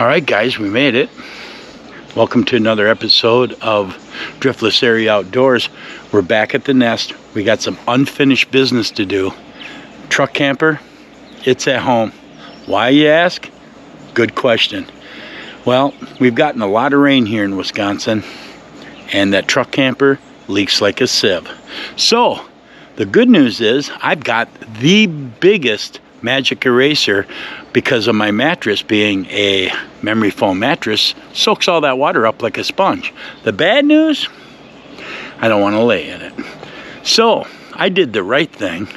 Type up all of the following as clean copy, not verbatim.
Alright guys, we made it. Welcome to another episode of Driftless Area Outdoors. We're back at the nest. We got some unfinished business to do. Truck camper, it's at home. Why, you ask? Good question. Well, we've gotten a lot of rain here in Wisconsin, and that truck camper leaks like a sieve. So, the good news is I've got the biggest magic eraser because of my mattress being a memory foam mattress. Soaks all that water up like a sponge. The bad news, I don't want to lay in it. So I did the right thing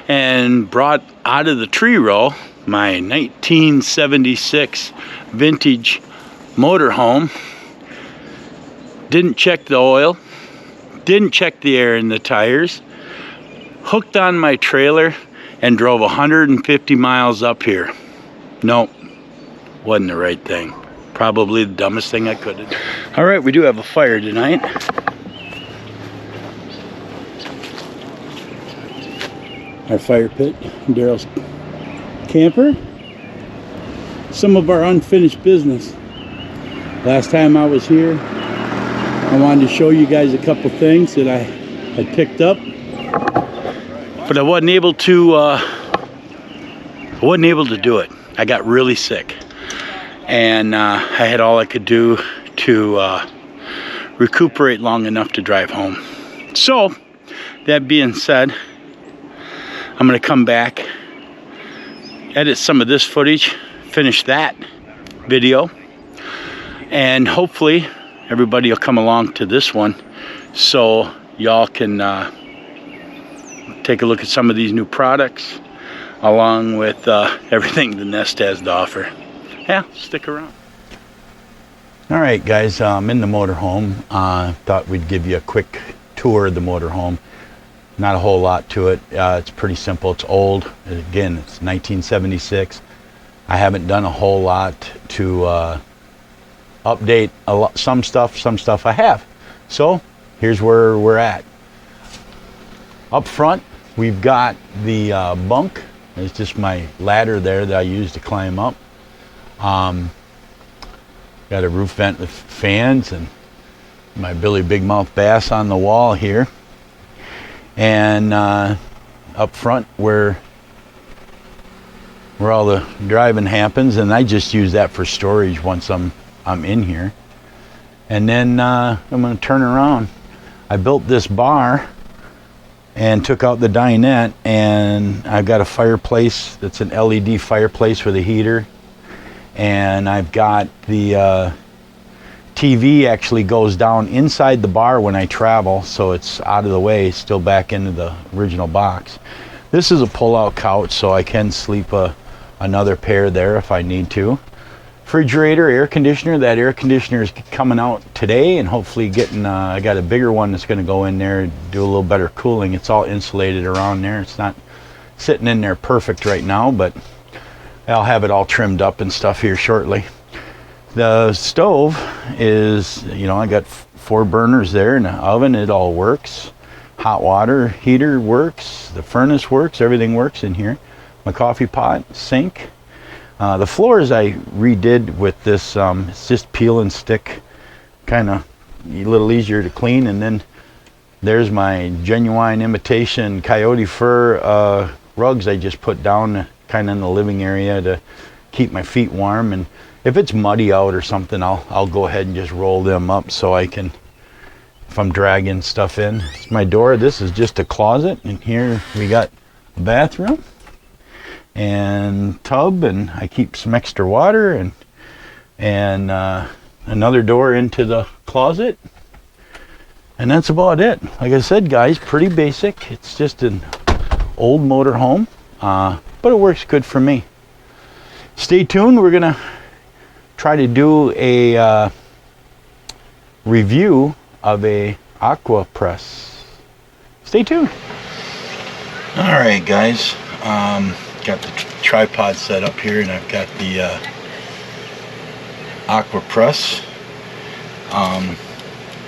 and brought out of the tree row my 1976 vintage motorhome. Didn't check the oil, didn't check the air in the tires, hooked on my trailer and drove 150 miles up here. Nope, wasn't the right thing. Probably the dumbest thing I could have done. All right, we do have a fire tonight. Our fire pit, Daryl's camper. Some of our unfinished business. Last time I was here, I wanted to show you guys a couple things that I had picked up. But I wasn't able to do it. I got really sick, and I had all I could do to recuperate long enough to drive home. So, that being said, I'm going to come back, edit some of this footage, finish that video, and hopefully everybody will come along to this one so y'all can take a look at some of these new products along with everything the nest has to offer. Yeah, stick around. All right guys, I'm in the motorhome. Thought we'd give you a quick tour of the motorhome. Not a whole lot to it. It's pretty simple. It's old. Again, it's 1976. I haven't done a whole lot to update some stuff I have. So here's where we're at. Up front, we've got the bunk. It's just my ladder there that I use to climb up. Got a roof vent with fans and my Billy Big Mouth bass on the wall here. And up front where all the driving happens, and I just use that for storage once I'm in here. And then I'm going to turn around. I built this bar and took out the dinette, and I've got a fireplace that's an LED fireplace with a heater, and I've got the TV actually goes down inside the bar when I travel, so it's out of the way, still back into the original box. This is a pull-out couch, so I can sleep another pair there if I need to. Refrigerator, air conditioner. That air conditioner is coming out today, and hopefully getting I got a bigger one that's going to go in there, do a little better cooling. It's all insulated around there. It's not sitting in there perfect right now, but I'll have it all trimmed up and stuff here shortly. The stove is, I got 4 burners there and an oven. It all works. Hot water heater works. The furnace works. Everything works in here. My coffee pot, sink. The floors I redid with this, it's just peel and stick, kind of a little easier to clean. And then there's my genuine imitation coyote fur rugs I just put down kind of in the living area to keep my feet warm. And if it's muddy out or something, I'll go ahead and just roll them up so I can, if I'm dragging stuff in. It's my door. This is just a closet, and here we got a bathroom and tub, and I keep some extra water, and another door into the closet, and that's about it. Like I said guys, pretty basic. It's just an old motorhome, but it works good for me. Stay tuned. We're gonna try to do a review of a Aeropess. Stay tuned. All right guys, got the tripod set up here, and I've got the Aeropess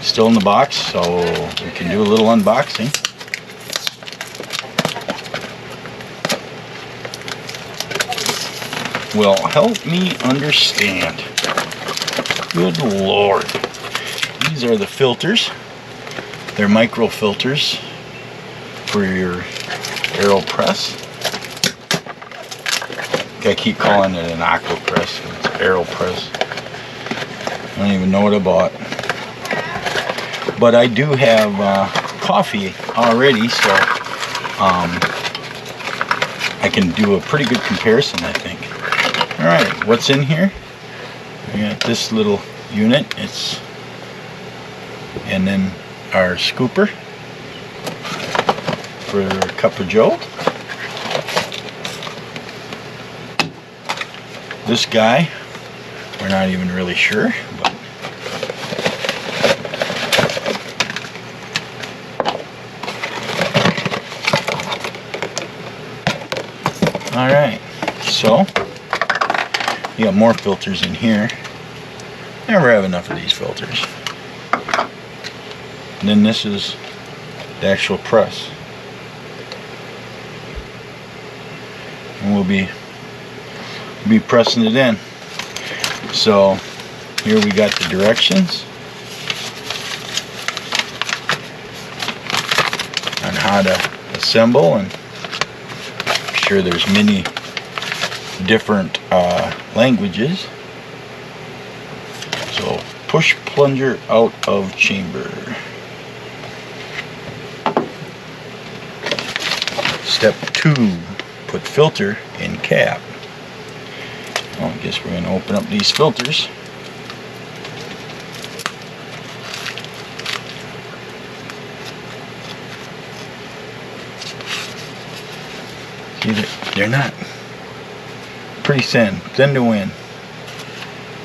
still in the box, so we can do a little unboxing. will help me understand. Good Lord. These are the filters. They're micro filters for your Aeropess. I keep calling it an Aquapress. It's Aeropess. I don't even know what I bought. But I do have coffee already, so I can do a pretty good comparison, I think. Alright, what's in here? We got this little unit. And then our scooper for a cup of joe. This guy, we're not even really sure, but alright, so you got more filters in here. Never have enough of these filters. And then this is the actual press. And we'll be pressing it in. So here we got the directions on how to assemble, and I'm sure there's many different languages. So push plunger out of chamber. Step 2, put filter in cap. Well, I guess we're going to open up these filters. See, they're not pretty thin to win.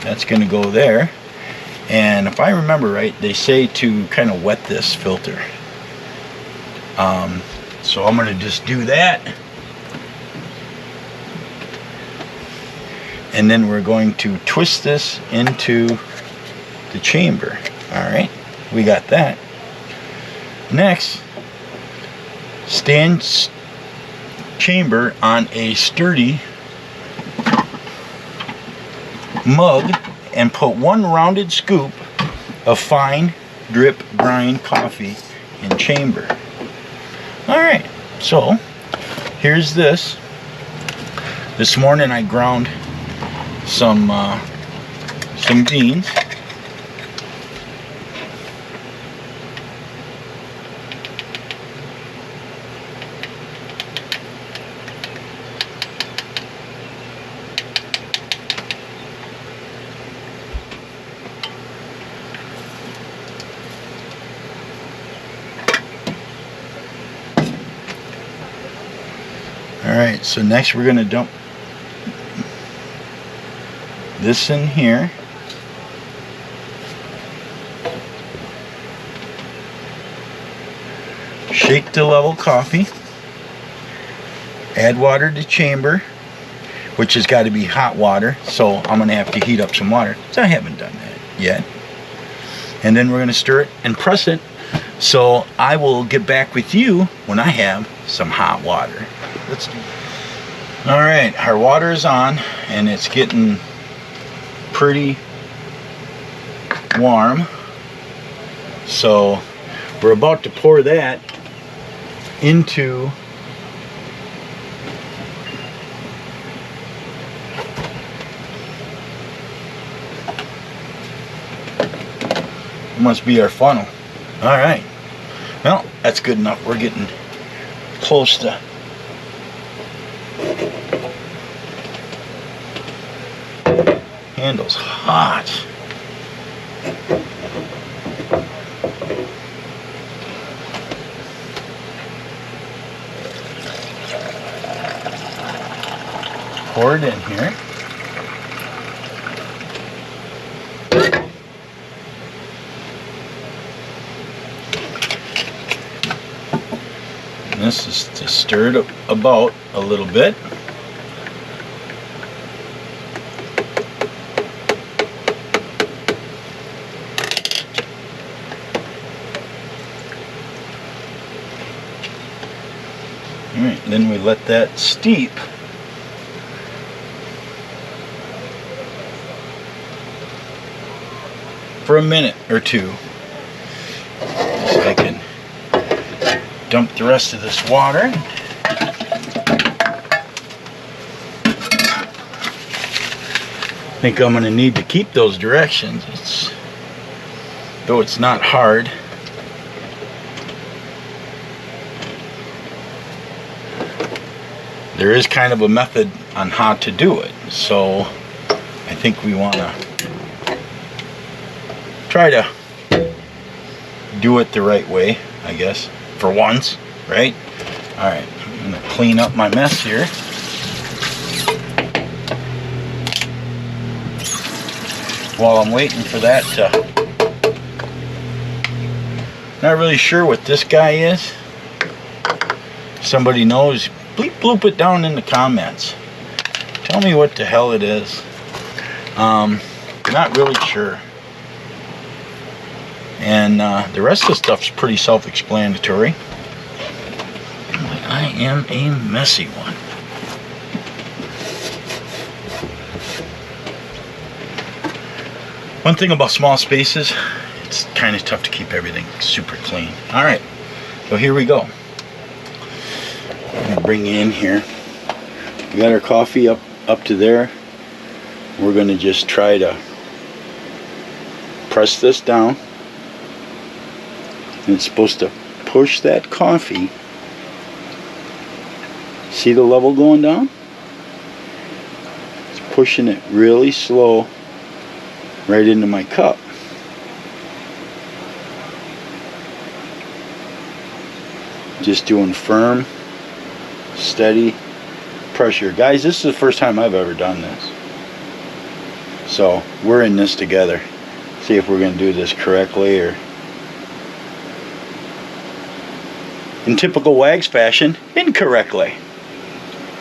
That's going to go there. And if I remember right, they say to kind of wet this filter. So I'm going to just do that. And then we're going to twist this into the chamber. Alright, we got that. Next, stand chamber on a sturdy mug and put one rounded scoop of fine drip grind coffee in chamber. Alright, so here's this. This morning I ground some beans. Alright, so next we're going to dump this in here. Shake to level coffee. Add water to chamber, which has got to be hot water, so I'm going to have to heat up some water. So I haven't done that yet. And then we're going to stir it and press it. So I will get back with you when I have some hot water. Let's do it. Alright, our water is on and it's getting pretty warm. So we're about to pour that into it must be our funnel. Alright, well, that's good enough. We're getting close to handle's hot. Pour it in here. And this is to stir it about a little bit. Alright, then we let that steep. for a minute or two so I can dump the rest of this water. I think I'm going to need to keep those directions. Though it's not hard. There is kind of a method on how to do it, so I think we want to try to do it the right way, I guess, for once, right? All right, I'm going to clean up my mess here. While I'm waiting for that not really sure what this guy is. Somebody knows, bleep bloop it down in the comments. Tell me what the hell it is. Not really sure. And the rest of the stuff's pretty self-explanatory. I am a messy one. One thing about small spaces, it's kind of tough to keep everything super clean. All right, so here we go. I'm gonna bring you in here. We got our coffee up to there. We're gonna just try to press this down. And it's supposed to push that coffee. See the level going down? It's pushing it really slow right into my cup. Just doing firm, steady pressure. Guys, this is the first time I've ever done this. So we're in this together. See if we're going to do this correctly, or in typical Wags fashion, incorrectly.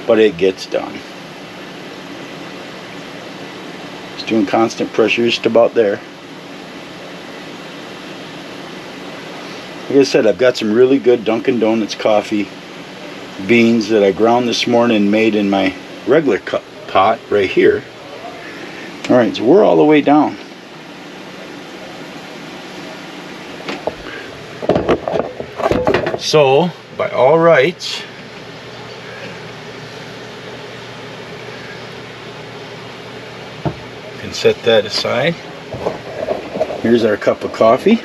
But it gets done. Just doing constant pressure, just about there. Like I said, I've got some really good Dunkin' Donuts coffee beans that I ground this morning and made in my regular pot right here. Alright, so we're all the way down. So, by all rights, you can set that aside. Here's our cup of coffee.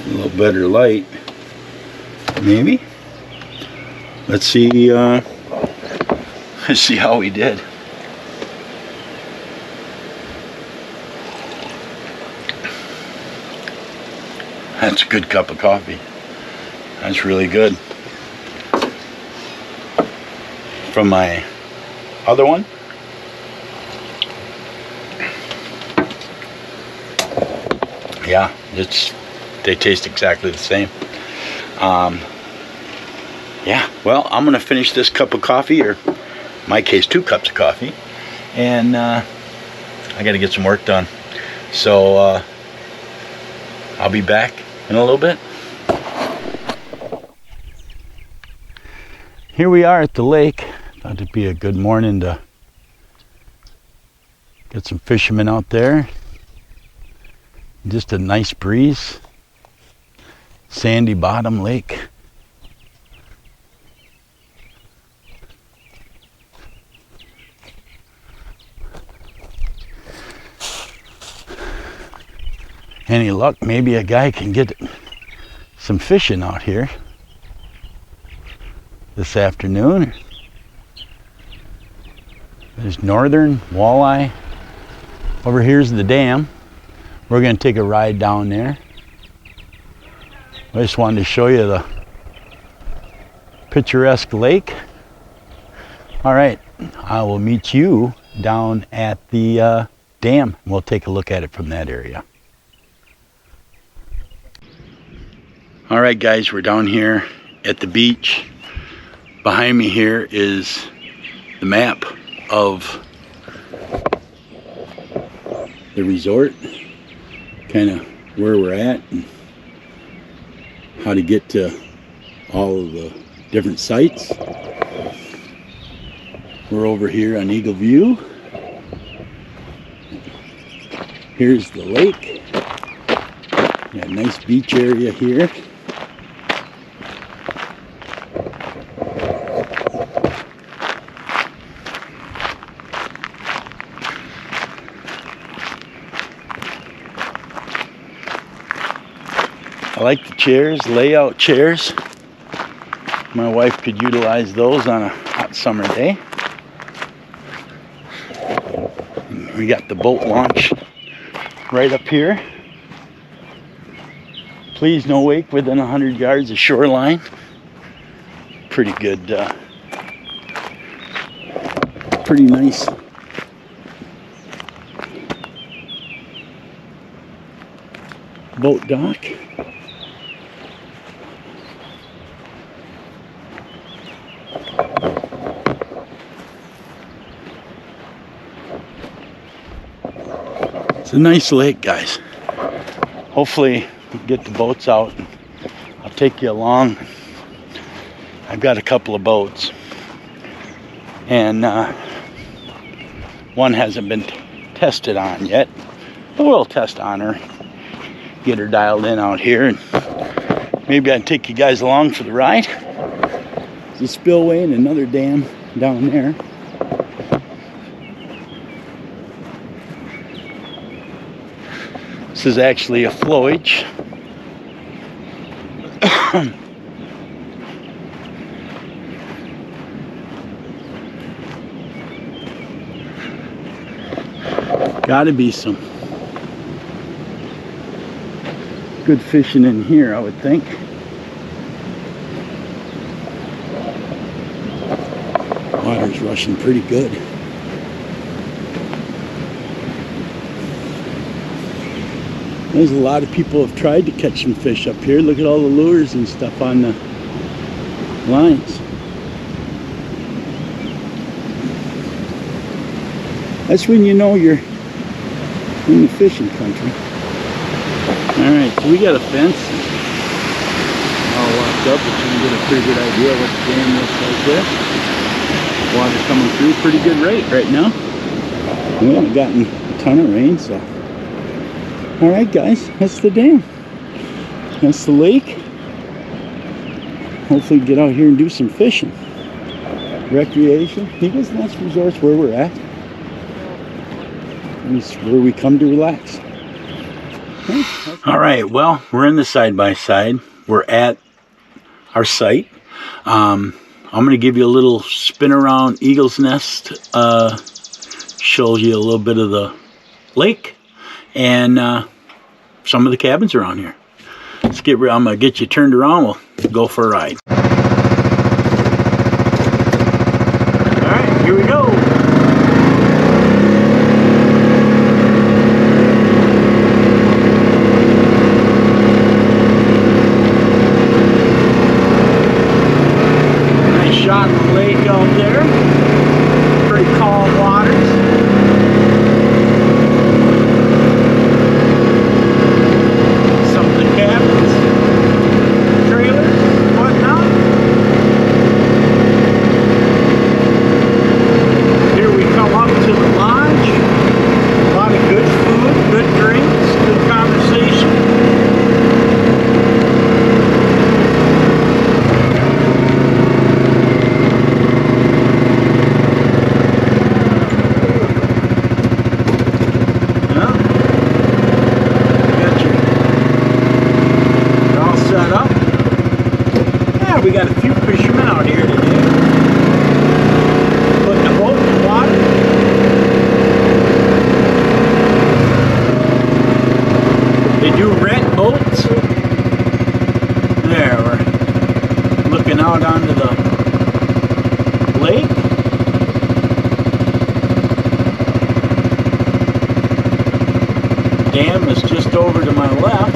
A little better light, maybe. Let's see. Let's see how we did. That's a good cup of coffee. That's really good. From my other one. Yeah, they taste exactly the same. Yeah, well, I'm gonna finish this cup of coffee, or in my case 2 cups of coffee, and I gotta get some work done. So I'll be back in a little bit. Here we are at the lake. Thought it'd be a good morning to get some fishermen out there. Just a nice breeze. Sandy bottom lake. Any luck, maybe a guy can get some fishing out here this afternoon. There's northern walleye. Over here's the dam. We're going to take a ride down there. I just wanted to show you the picturesque lake. All right, I will meet you down at the dam. We'll take a look at it from that area. All right, guys, we're down here at the beach. Behind me here is the map of the resort, kind of where we're at and how to get to all of the different sites. We're over here on Eagle View. Here's the lake. Got a nice beach area here. I like the chairs, layout chairs. My wife could utilize those on a hot summer day. And we got the boat launch right up here. Please no wake within 100 yards of shoreline. Pretty good, pretty nice. Boat dock. It's a nice lake, guys. Hopefully we get the boats out. I'll take you along. I've got a couple of boats, and one hasn't been tested on yet, but we'll test on her, get her dialed in out here, and maybe I'd take you guys along for the ride. There's a spillway and another dam down there. This is actually a flowage. Gotta be some good fishing in here, I would think. Water's rushing pretty good. There's a lot of people have tried to catch some fish up here. Look at all the lures and stuff on the lines. That's when you know you're in the fishing country. Alright, so we got a fence all locked up, but you can get a pretty good idea what the dam looks like there. Water coming through pretty good rate right now. We haven't gotten a ton of rain, so. Alright guys, that's the dam. That's the lake. Hopefully get out here and do some fishing. Recreation. Eagles Nest Resort's where we're at. It's where we come to relax. Alright, well, we're in the side-by-side. We're at our site. I'm going to give you a little spin around Eagles Nest. Shows you a little bit of the lake and some of the cabins around here. Let's get. I'm going to get you turned around. We'll go for a ride. Alright, here we go. Shot in the lake out there. Pretty calm waters. Some of the cabins, trailers, whatnot. Here we come up to the lodge. A lot of good food, good drinks, good conversation. We got a few fishermen out here today. Putting a boat in the water. They do rent boats. There, we're looking out onto the lake. The dam is just over to my left.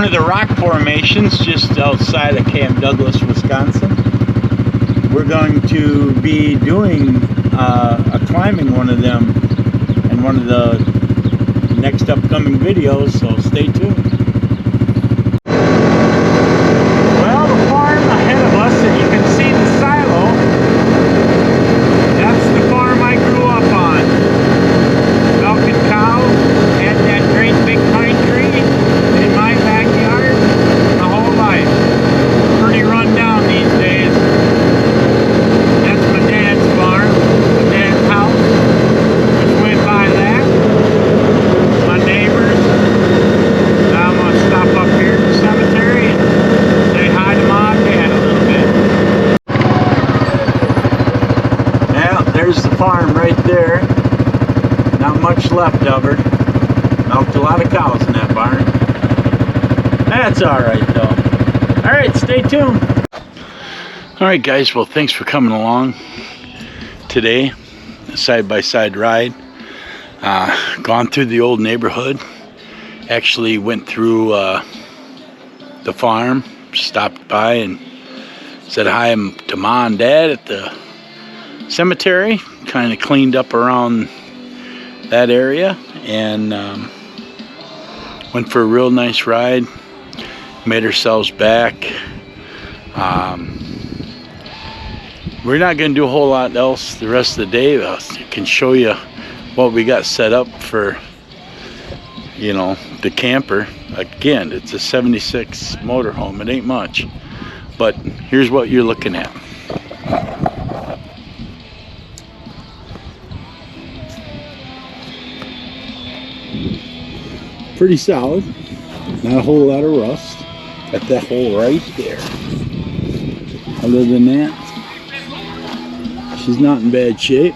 one of the rock formations just outside of Camp Douglas, Wisconsin. We're going to be doing climbing one of them in one of the next upcoming videos, so stay tuned. Well, the farm ahead of us, and you can see the silo. That's the farm I grew up on. Milking cows, had that great big pine tree in my backyard my whole life. Pretty run down these days. That's my dad's farm, my dad's house. Just went by that. My neighbors. Now I'm going to stop up here at the cemetery and say hi to Mom and Dad a little bit. Now, there's the farm right there. Not much left of her. Milked a lot of cows in that barn. That's alright though. Alright, stay tuned. Alright guys, well thanks for coming along today. A side-by-side ride. Gone through the old neighborhood. Actually went through the farm. Stopped by and said hi to Ma and Dad at the cemetery. Kind of cleaned up around that area and went for a real nice ride. Made ourselves back. We're not going to do a whole lot else the rest of the day. I can show you what we got set up for, you know, the camper. Again, it's a 76 motorhome. It ain't much, but here's what you're looking at. Pretty solid. Not a whole lot of rust. Got that hole right there. Other than that, she's not in bad shape.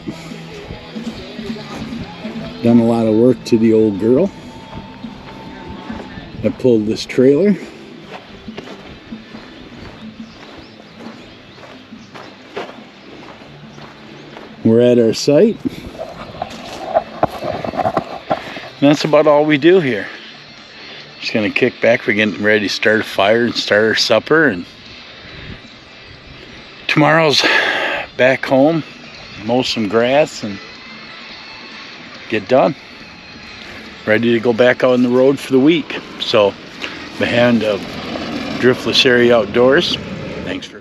Done a lot of work to the old girl. I pulled this trailer. We're at our site. And that's about all we do here. Just gonna kick back. We're getting ready to start a fire and start our supper, and tomorrow's back home, mow some grass and get done. Ready to go back out on the road for the week. So behind Driftless Area Outdoors, thanks for